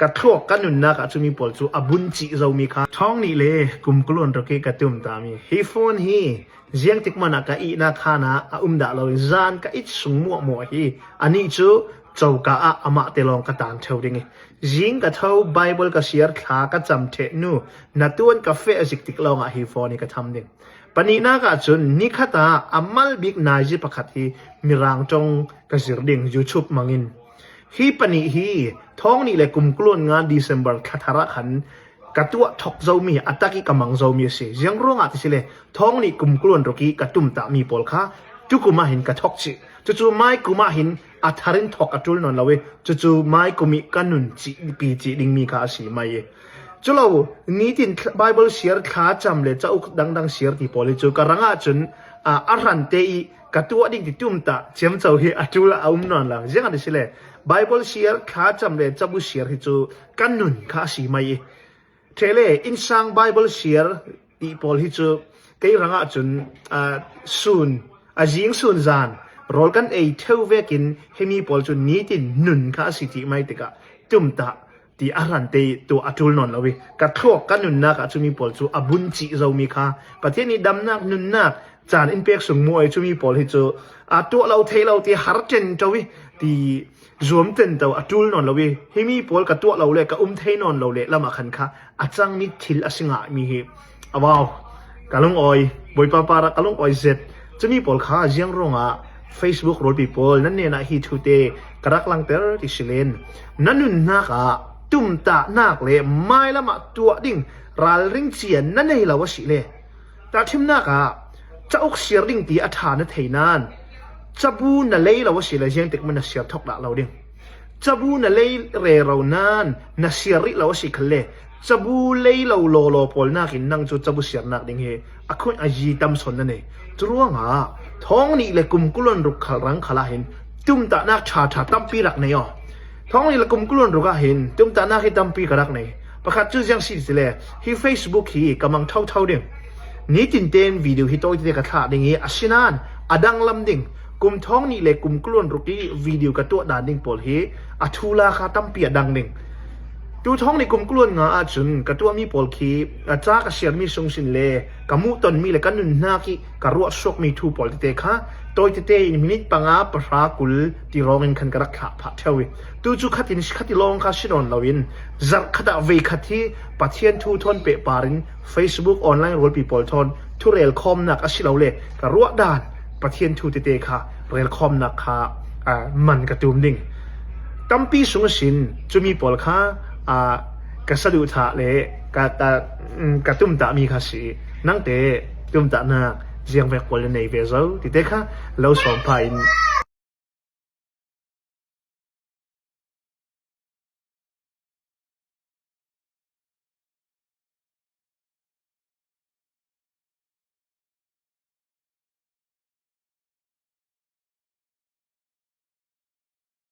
กะทอกกันนุนนักจุมีปอลจูอบุญจิเจ้ามีค่ะท้องนี่เลยกุมกลุ่นรกีกะตุมตามีฮีโฟนฮีเจียงติกมันกะอีนาคานะดาเราจานกะอิสุงมัวมัวฮีอันนี้จูเจ้ากะอะมะเตลองกะตานเทวดิงจิงกะเทาไบเบิลกะเชียร์ขากะจำเทนูนัตวนกาเฟจิกติกลองอะฮีโฟนี่กะทำดิงปนีนากะจุนนิคตาอัมมัลบิกนาจิปะคัดฮีมีรางจงกะสิรดิงยูทูบมังินฮีปนีฮีท้องนี่เลยกุมกลุ่นงานเดซ ember คาทาระขันกะตัวทอกเจ้ามีอัตตะกิกะมังเจ้ามีสิยังร้องอะติสิเลท้องนี่กุมกลุ่นรกีกะตุมตะมีปอลค่ะจุกุมาหินกะทอกสิจุไม้กุมาหินอัทารินทอกอะจุลนนละเวจุไม้กุมิกันุนจิปีจิดิงมีกะสิมาเยจุเรานี่ตินไบเบิลเชียร์ขาจำเลยเจ้าดังเชียร์ที่ปอลิจูกะรังอะจุนอารันเตอีกะตัวดิ่งที่ตุมตะเจียมเจ้าเฮอะจุลเอานนละยังอะติสิเลไบเบิลเชียร์ขาจำเลยจับุเชียร์ที่จูกันนุนขาสีมาเยเทเลอินซังไบเบิลเชียร์ที่ปอลิจูเกยรังอะจุนซูนจิงซูนจานรอลกันเอเทวเวกินเฮมีปอลจุนนี้ตินนุนขาสิติไม่ติกะตุมตะที่อารันเตตัวอัตุลนนละเวกะทอกกันนุนนักจุมีปอลจูอบุญจิเจ้ามีค่ะประเทศนี้ดำนักนุนนักจานอินเปกสงมวยจุมีปอลฮิจูตัวเราเทเราที่ฮาร์เจนเจ้าวิที่รวมเต็นตัวอัตุลนนละเวเฮมีปอลกับตัวเราเลยกับเทนนเราเลยละมาขันค่ะอาจังมีทิลอสิงะมีเฮว้าวกะลงออยบอยปาปาระกะลงออยเซตจะมีปอลค่ะเจียงรงะFacebook roll people นั่นเนี่ยนะฮีทูเตกรักลังเตอร์ที่สิเลนนั่นนุนนักตุมตะนักเลยไม่ละมาตัวดิ่งรัลริงเจียนนั่นเนี่ยเราว่าสิเลแต่ทิมนักจะอกเสียริ่งตีอัฐานเทนันจะบูนเลยเราว่าสิเลเจียงติกมันเสียทอกละเราดิ่งจะบูนเลยเรเรานั้นน่ะเสียริเราว่าสิคันเลจะบูเลยเราโลโลปอลนักอินนั่งจูจะบูเสียนักดิ่งเฮอคุณอาจีตำสนนั่นเองจรวงท้องนี่เลยกุมกุลนรุกขลังขลาหินตุมตะนักชาตั้มปีรักเนียท้องนี่เลยกุมกุลนรุกหินตุมตะนักให้ตั้มปีกรักเนียประคัดจู่ยังสิสิเลยที่ Facebook ฮีกำลังเท่าเดิมนี่จินเต้นวิดีโอที่ตัวที่กระทาดิ่งอาชินานอดังลำดิ่งกุมท้องนี่เลยกุมกุลนรุกที่วิดีโอกระตัวด่านดิ่งปอลฮีอัทุลาคาตั้มปีดังดิ่งดูท้องในกลุ่มกลุ่นงาอาจุนกระตัวมีปอลคีจ้ากระเชียร์มีทรงสินเล่กมุตนมีเลยกันนุนนาคีกระรัวชกมีทูปอลติเตค่ะตัวติเตมินิตปังอาปรากุลที่ร้องกันกระรักขาพัดเทวิตูจูขัดอินขัดลองคาชิดอนลาวินจักขัดเวขัดที่ปัทเทียนทูทอนเปปาริน Facebook ออนไลน์โรลปีปอลทอนทุเรลคอมนักอาชิลาเล่กระรัวด่านปัทเทียนทูติเตค่ะเรลคอมนักค่ะมันกระตุ้มดิ่งตั้มปีสงสินจะมีปอลค่ะกษัตริย์ท่าเล่กตุ้มตามีข้าศึนั่งเตะตุ้มตาหนักเจียงแวกวอลในเวเซลติเตค่ะเราสองพาย